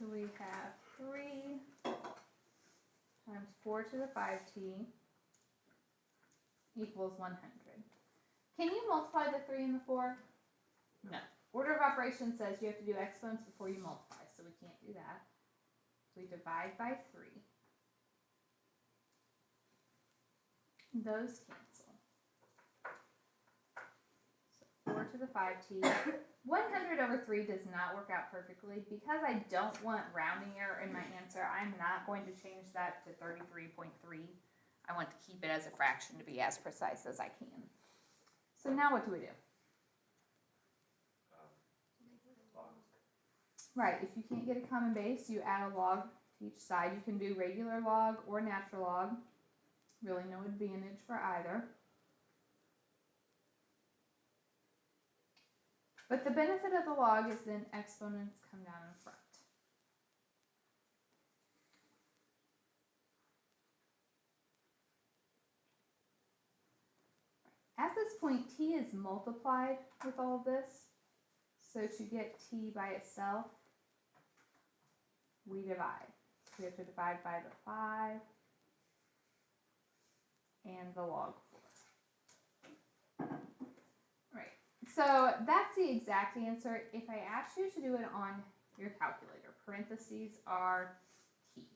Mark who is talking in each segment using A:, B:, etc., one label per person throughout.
A: So we have 3 times 4 to the 5t equals 100. Can you multiply the 3 and the 4? No. Order of operations says you have to do exponents before you multiply, so we can't do that. So we divide by 3. Those cancel. So 4 to the 5t. 100 over 3 does not work out perfectly. Because I don't want rounding error in my answer, I'm not going to change that to 33.3. I want to keep it as a fraction to be as precise as I can. So now what do we do? Right, if you can't get a common base, you add a log to each side. You can do regular log or natural log. Really no advantage for either. But the benefit of the log is then exponents come down in front. At this point, t is multiplied with all of this. So to get t by itself, we divide. So we have to divide by the 5 and the log 4. Right. So that's the exact answer. If I asked you to do it on your calculator, parentheses are key.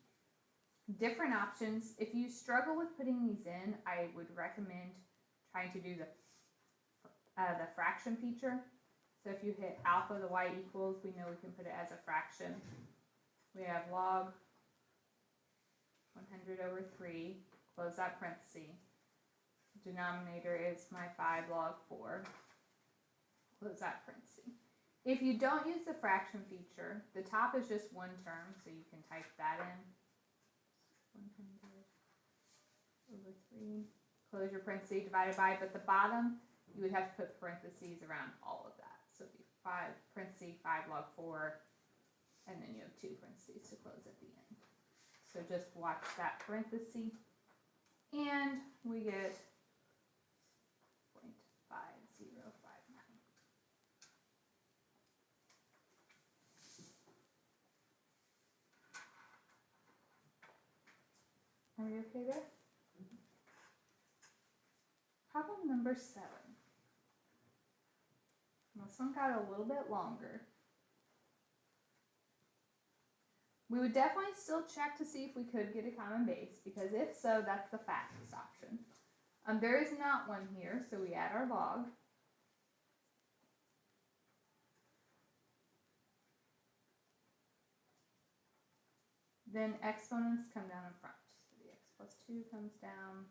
A: Different options. If you struggle with putting these in, I would recommend trying to do the fraction feature. So if you hit alpha, the y equals, we know we can put it as a fraction. We have log 100 over 3, close that parenthesis. Denominator is my 5 log 4, close that parenthesis. If you don't use the fraction feature, the top is just one term, so you can type that in. 100 over 3, close your parenthesis, divided by, but the bottom, you would have to put parentheses around all of that. So it'd be 5 parentheses, 5 log 4, and then you have 2 parentheses to close at the end. So just watch that parenthesis, and we get 0.5059. Are we okay there? Problem number 7. This one got a little bit longer. We would definitely still check to see if we could get a common base, because if so, that's the fastest option. There is not one here, so we add our log. Then exponents come down in front. So the x plus 2 comes down.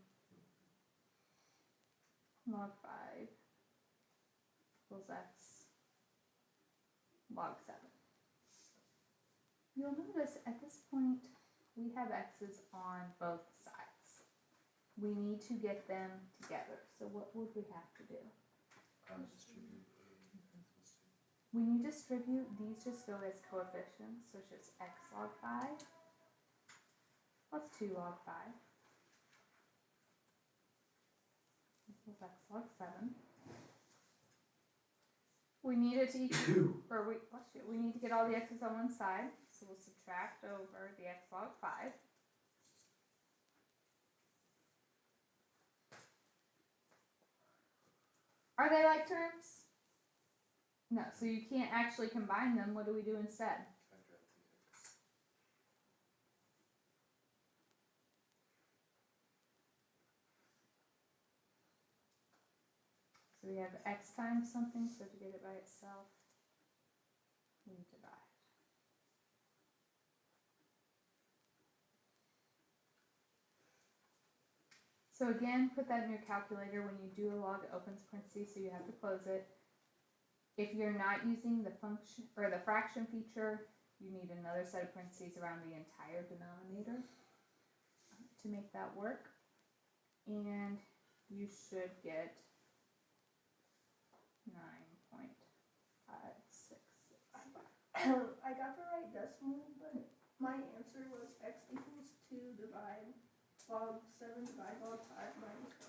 A: Log 5 equals x log 7. You'll notice at this point we have x's on both sides. We need to get them together. So what would we have to do? When you distribute, these just go as coefficients. So it's just x log 5 plus 2 log 5 equals x log 7. We need it to equal, we need to get all the x's on one side, so we'll subtract over the x log 5. Are they like terms? No, so you can't actually combine them. What do we do instead? So we have x times something, so to get it by itself, we divide. So again, put that in your calculator. When you do a log, it opens parentheses, so you have to close it. If you're not using the function or the fraction feature, you need another set of parentheses around the entire denominator to make that work. And you should get 9.566.
B: I got the right decimal, but my answer was x equals 2 divide log 7 divide log 5 minus 1.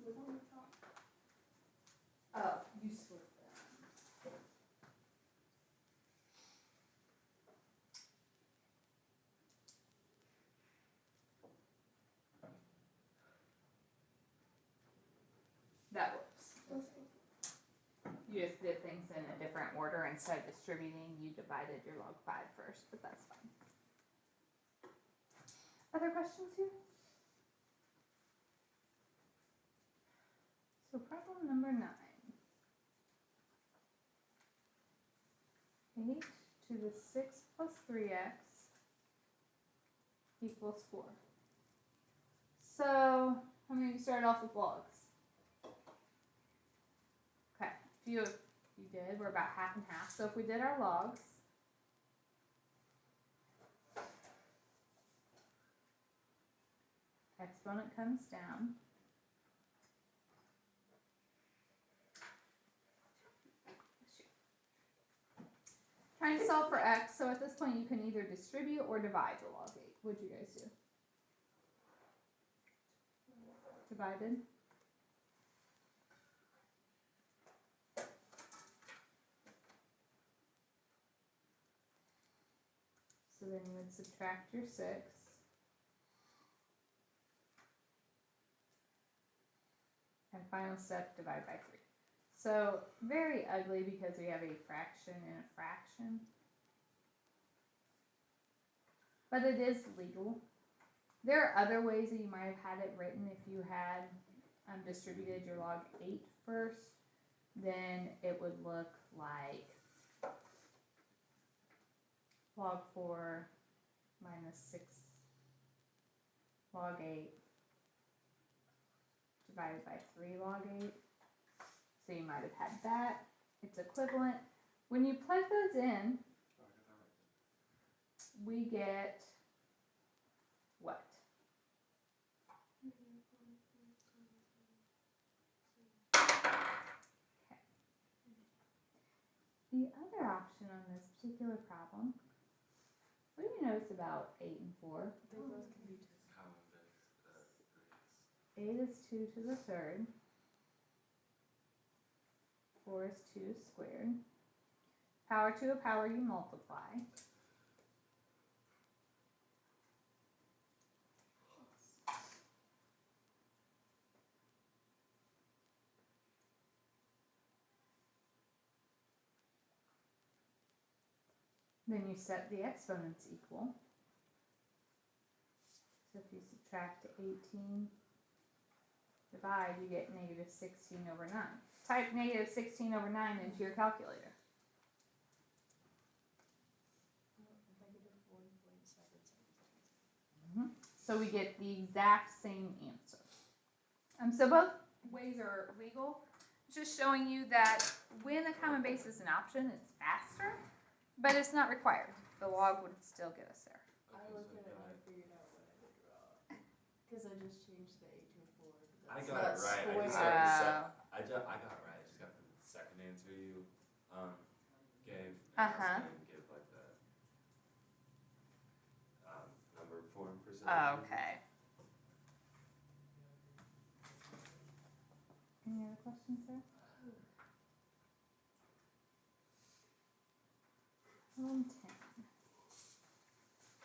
B: 2 was on the top.
A: Oh, you split that. instead of distributing, you divided your log 5 first, but that's fine. Other questions here? So problem number 9. H to the 6 plus 3x equals 4. So, how many of you started off with logs? Okay, you did. We're about half and half. So if we did our logs, exponent comes down. Trying to solve for x, so at this point you can either distribute or divide the log 8. What'd you guys do? Divided? So then you would subtract your 6. And final step, divide by 3. So very ugly because we have a fraction and a fraction. But it is legal. There are other ways that you might have had it written if you had distributed your log 8 first. Then it would look like log 4 minus 6 log 8 divided by 3 log 8. So you might have had that. It's equivalent. When you plug those in, we get what? Okay. The other option on this particular problem, what do you notice about 8 and 4?
C: They both can be 2.
A: 8 is 2 to the third. 4 is 2 squared. Power to a power you multiply. Then you set the exponents equal. So if you subtract 18, divide, you get negative 16 over 9. Type negative 16 over 9 into your calculator. So we get the exact same answer. So both ways are legal. Just showing you that when a common base is an option, it's faster, but it's not required. The log would still get us there.
C: I looked at it and I figured out what I did wrong. Because I just changed the 8 to a 4.
D: I got it right. I just got I got it right. I just got the second answer you gave. And I was gonna give like the number form for some reason.
A: Okay. Any other questions there? Problem 10.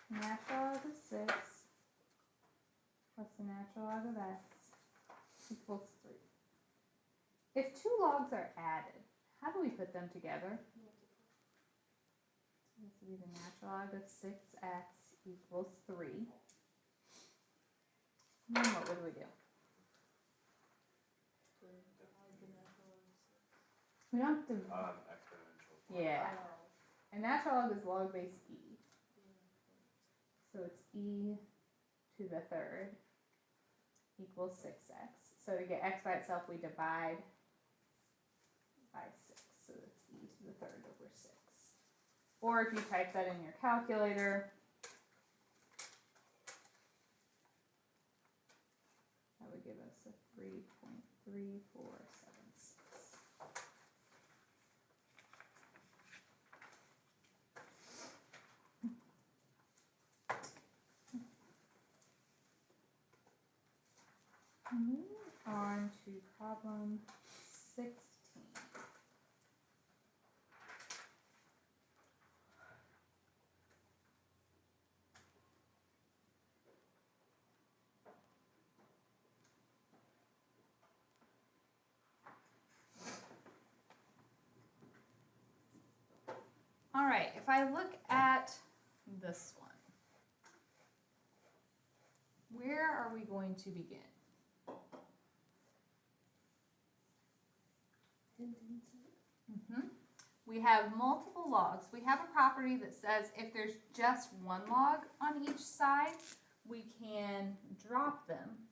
A: Natural log of 6 plus the natural log of x equals 3. If two logs are added, how do we put them together? So this would be the natural log of 6x equals 3. And then what would we do? We don't have to.
D: Exponential form.
A: Yeah. And natural log is log base e. So it's e to the third equals 6x. So to get x by itself, we divide by 6. So it's e to the third over 6. Or if you type that in your calculator, that would give us a 3.3476. Moving on to problem 16. I look at this one, where are we going to begin? We have multiple logs. We have a property that says if there's just one log on each side, we can drop them.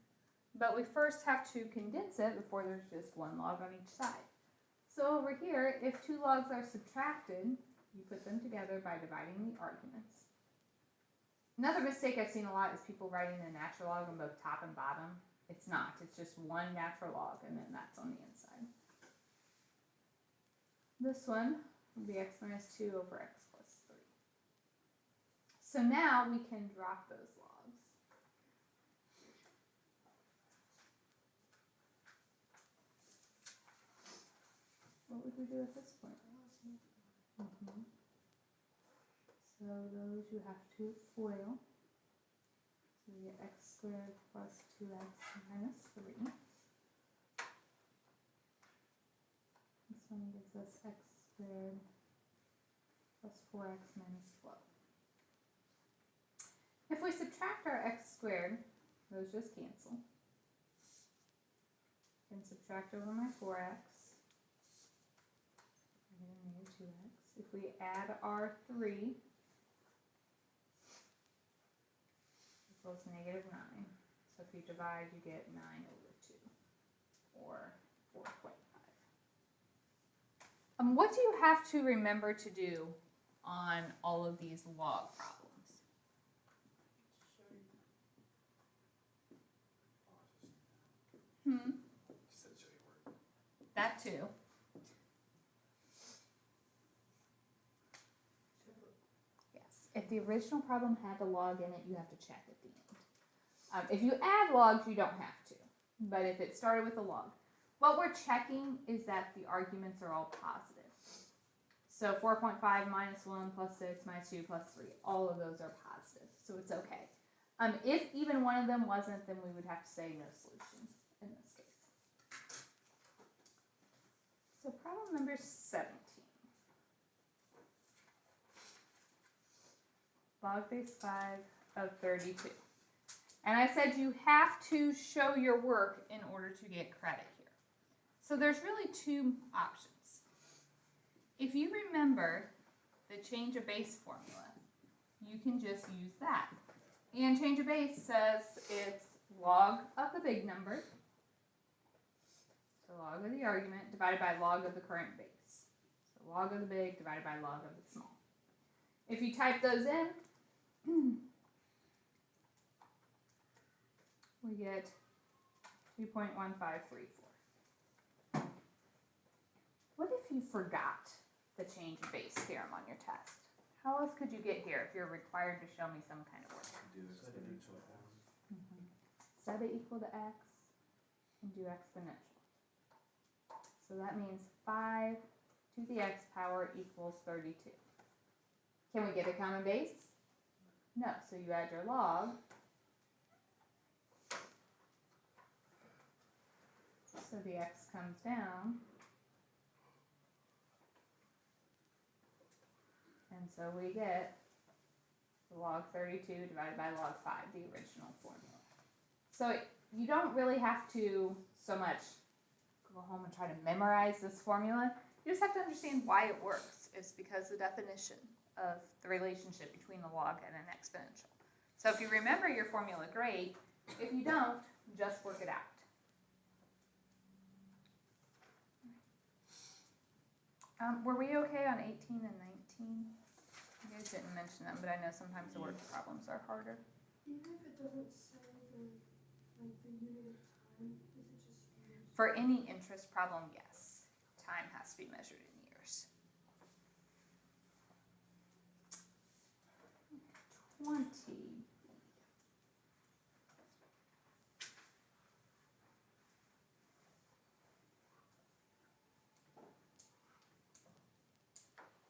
A: But we first have to condense it before there's just one log on each side. So over here, if two logs are subtracted, you put them together by dividing the arguments. Another mistake I've seen a lot is people writing a natural log on both top and bottom. It's not. It's just one natural log, and then that's on the inside. This one will be x minus 2 over x plus 3. So now we can drop those logs. What would we do at this point? So those you have to FOIL. So we get x squared plus 2x minus 3. This one gives us x squared plus 4x minus 12. If we subtract our x squared, those just cancel. Then subtract over my 4x. I get a negative 2x. If we add our 3, equals negative 9. So if you divide, you get 9 over 2, or 4.5. What do you have to remember to do on all of these log problems?
D: She said show your work.
A: That too. Yes. If the original problem had a log in it, you have to check at the end. If you add logs, you don't have to. But if it started with a log, what we're checking is that the arguments are all positive. So 4.5 minus 1 plus 6 minus 2 plus 3, all of those are positive. So it's okay. If even one of them wasn't, then we would have to say no solution in this case. So problem number 17. Log base 5 of 32. And I said you have to show your work in order to get credit here. So there's really two options. If you remember the change of base formula, you can just use that. And change of base says it's log of the big number, so log of the argument, divided by log of the current base. So log of the big divided by log of the small. If you type those in, we get 2.1534. What if you forgot the change of base theorem on your test? How else could you get here if you're required to show me some kind of work?
D: Do exponential form.
A: Set it equal to x and do exponential. So that means 5 to the x power equals 32. Can we get a common base? No, so you add your log. So the x comes down. And so we get log 32 divided by log 5, the original formula. So you don't really have to so much go home and try to memorize this formula. You just have to understand why it works. It's because the definition of the relationship between the log and an exponential. So if you remember your formula, great. If you don't, just work it out. Were we okay on 18 and 19? You guys didn't mention them, but I know sometimes the word problems are harder.
B: Even if it doesn't say the unit of time, is it just years?
A: For any interest problem, yes. Time has to be measured in years. 20.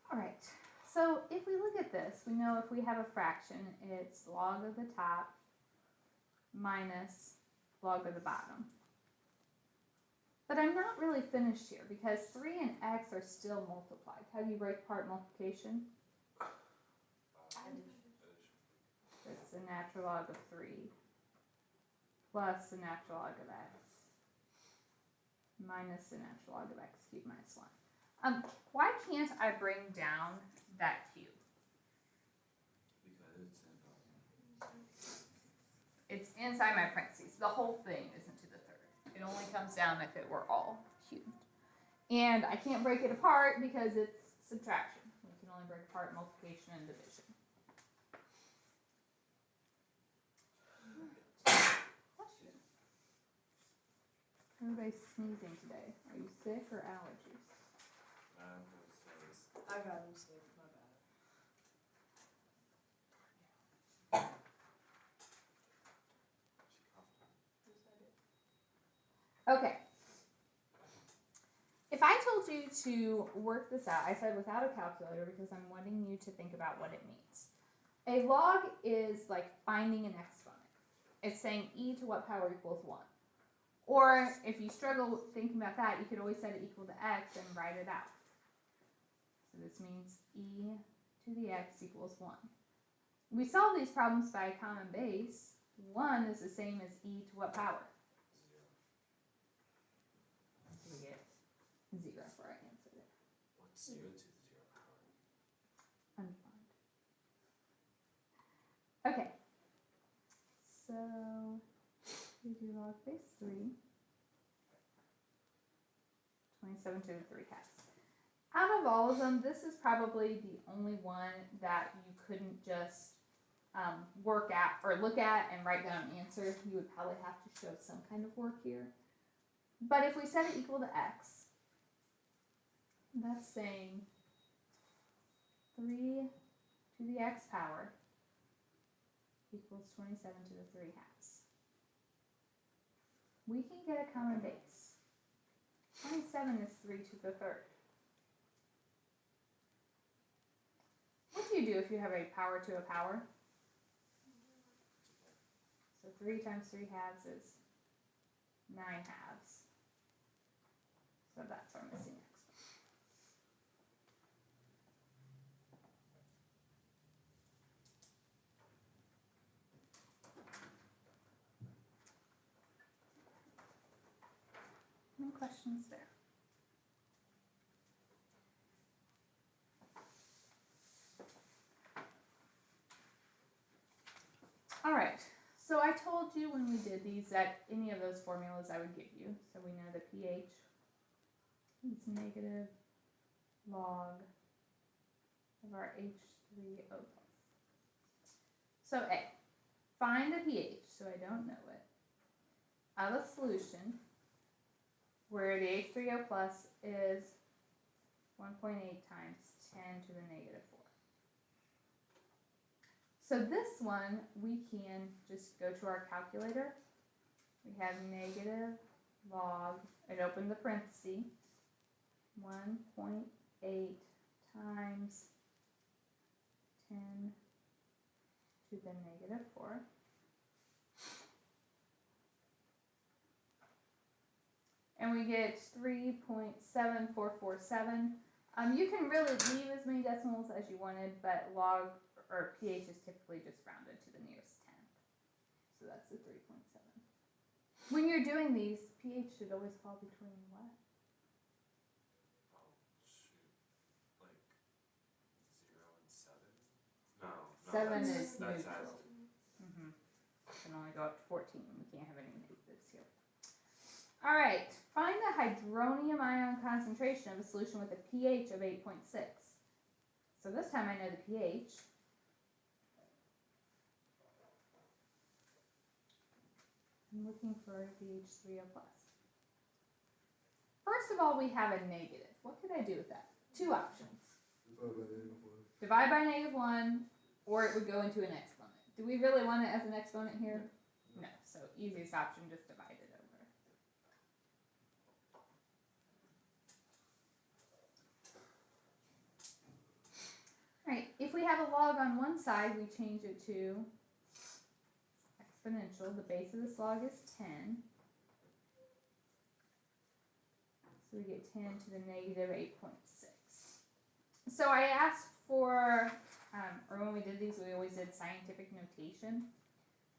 A: All right, so if we look at this, we know if we have a fraction, it's log of the top minus log of the bottom. But I'm not really finished here because 3 and x are still multiplied. How do you break apart multiplication? That's the natural log of 3 plus the natural log of x minus the natural log of x cubed minus 1. Why can't I bring down that cube?
D: Because
A: It's inside my parentheses. The whole thing isn't to the third. It only comes down if it were all cubed. And I can't break it apart because it's subtraction. We can only break apart multiplication and division. Everybody's sneezing today. Are you sick or allergies?
C: I got him sick, my bad.
A: Okay. If I told you to work this out, I said without a calculator because I'm wanting you to think about what it means. A log is like finding an exponent. It's saying e to what power equals 1. Or if you struggle thinking about that, you could always set it equal to x and write it out. So this means e to the x equals 1. We solve these problems by a common base. 1 is the same as e to what power? So we get 0 for our answer there.
D: What's 0 to the 0 power?
A: Undefined. Okay. So we do log base 3. 27 to the 3 halves. Out of all of them, this is probably the only one that you couldn't just work at or look at and write down an answer. You would probably have to show some kind of work here. But if we set it equal to x, that's saying 3 to the x power equals 27 to the 3 halves. We can get a common base. 27 is 3 to the 3rd. What do you do if you have a power to a power? So 3 times 3 halves is 9 halves. So that's our missing exponent. Any questions there? All right, so I told you when we did these that any of those formulas I would give you. So we know the pH is negative log of our H3O+. So A, find the pH, so I don't know it, of a solution where the H3O+ is 1.8 times 10 to the negative 4. So this one, we can just go to our calculator. We have negative log, I'd open the parenthesis, 1.8 times 10 to the negative 4. And we get 3.7447. You can really leave as many decimals as you wanted, but log or pH is typically just rounded to the nearest tenth. So that's the 3.7. When you're doing these, pH should always fall between what?
D: Oh, shoot. Like 0 and 7? No.
A: 7
D: that's,
A: is
D: that's
A: neutral. Can only go up to 14. We can't have any negatives here. All right, find the hydronium ion concentration of a solution with a pH of 8.6. So this time I know the pH. I'm looking for the H3O+. First of all, we have a negative. What could I do with that? Two options. Divide by -1, or it would go into an exponent. Do we really want it as an exponent here? No. So easiest option, just divide it over. Alright, if we have a log on one side, we change it to exponential. The base of this log is 10. So we get 10 to the negative 8.6. So I asked for or when we did these, we always did scientific notation.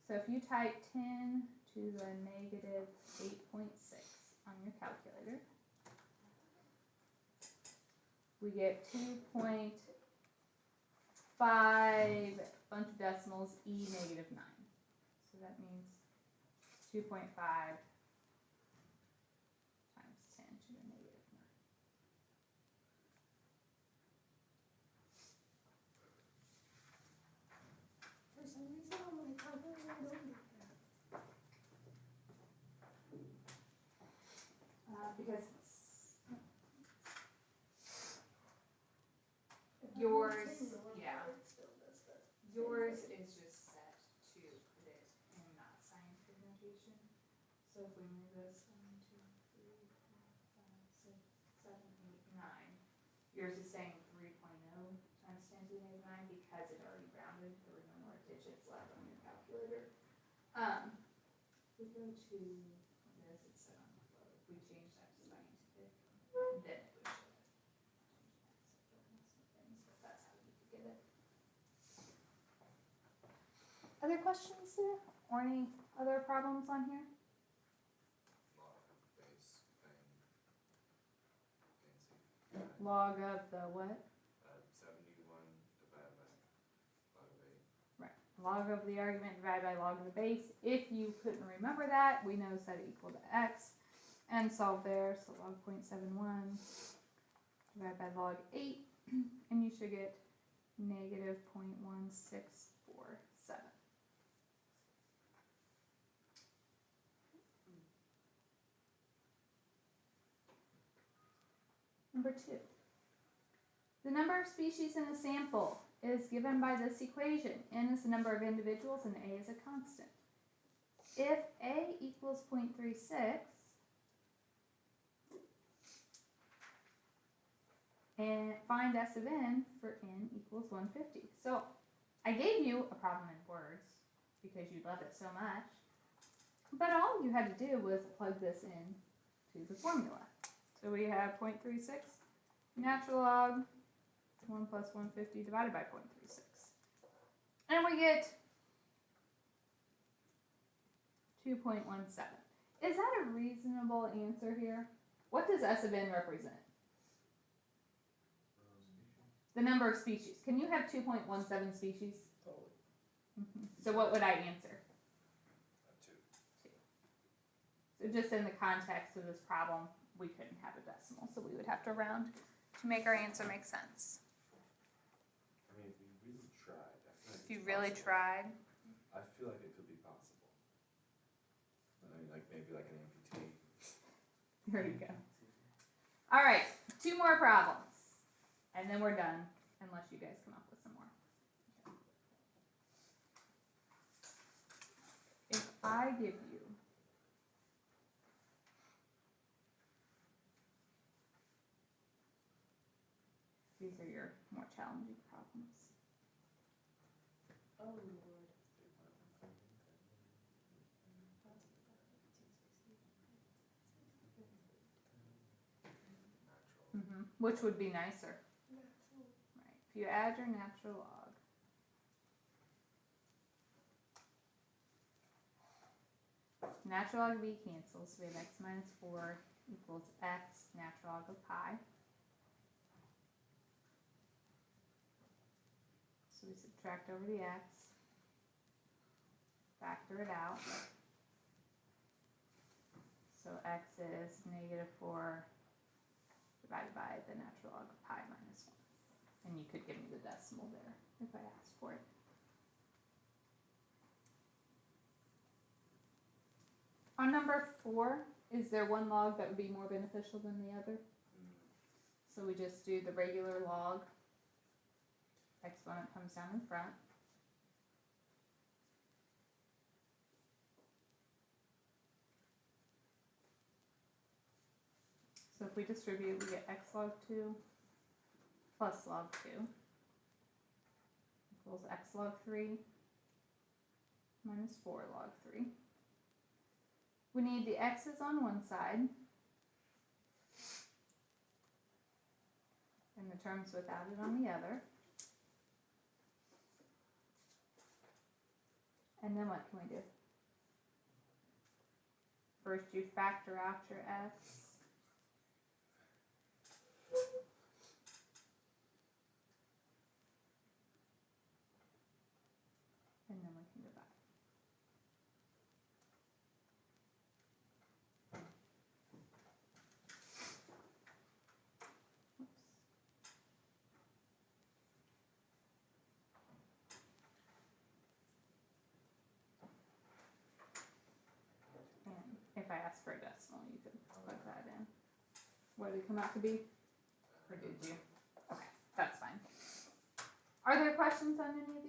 A: So if you type 10 to the negative 8.6 on your calculator, we get 2.5 bunch of decimals e negative 9. So that means 2.5 times 10 to the negative 9.
B: For some reason on my calculator, I don't get that.
A: Because it's
B: If I
A: Yours,
B: do 10 normal,
A: yeah.
B: it still does that.
A: yours is just set to put it in not scientific notation. So if we move this 1, 2, 3, 4, 5, 6, 7, 8, 9, yours is saying 3.0 times 10 to the negative 9 because it already rounded. There were no more digits left on your calculator. We go to this, it's set on flow. If we change that to scientific, then it would show it. Things, but that's how you could get it. Other questions there? Or any other problems on here?
D: Log of base thing. Fancy.
A: Log of the what?
D: 71 divided by log of 8.
A: Right. Log of the argument divided by log of the base. If you couldn't remember that, we know set it equal to x and solve there. So log 0.71 divided by log 8, and you should get negative 0.1647. Number 2. The number of species in a sample is given by this equation. N is the number of individuals and A is a constant. If A equals 0.36 and find S of N for N equals 150. So I gave you a problem in words because you love it so much, but all you had to do was plug this in to the formula. So we have 0.36 natural log 1 plus 150 divided by 0.36. And we get 2.17. Is that a reasonable answer here? What does S of N represent? The number of species. Can you have 2.17 species?
D: Totally.
A: So what would I answer?
D: 2.
A: 2. So just in the context of this problem, we couldn't have a decimal, so we would have to round to make our answer make sense.
D: I mean, if we really tried, I feel like
A: If you
D: it's
A: really
D: possible.
A: tried.
D: I feel like it could be possible. I mean, like maybe like an amputee.
A: There you go. All right, 2 more problems, and then we're done, unless you guys come up with some more. If I give you these are your more challenging problems.
C: Oh, Lord.
A: Which would be nicer,
B: Natural.
A: right? If you add your natural log, natural log of b cancels, so we have x minus 4 equals x natural log of pi. So we subtract over the x, factor it out. So x is negative 4 divided by the natural log of pi minus 1. And you could give me the decimal there if I asked for it. On number 4, is there one log that would be more beneficial than the other? So we just do the regular log. Exponent comes down in front. So if we distribute, we get x log 2 plus log 2 equals x log 3 minus 4 log 3. We need the x's on one side and the terms without it on the other. And then what can we do? First you factor out your x. And then we can divide. Oops. And if I ask for a decimal, you can plug that in. What did it come out to be? Or did you? Okay, that's fine. Are there questions on any of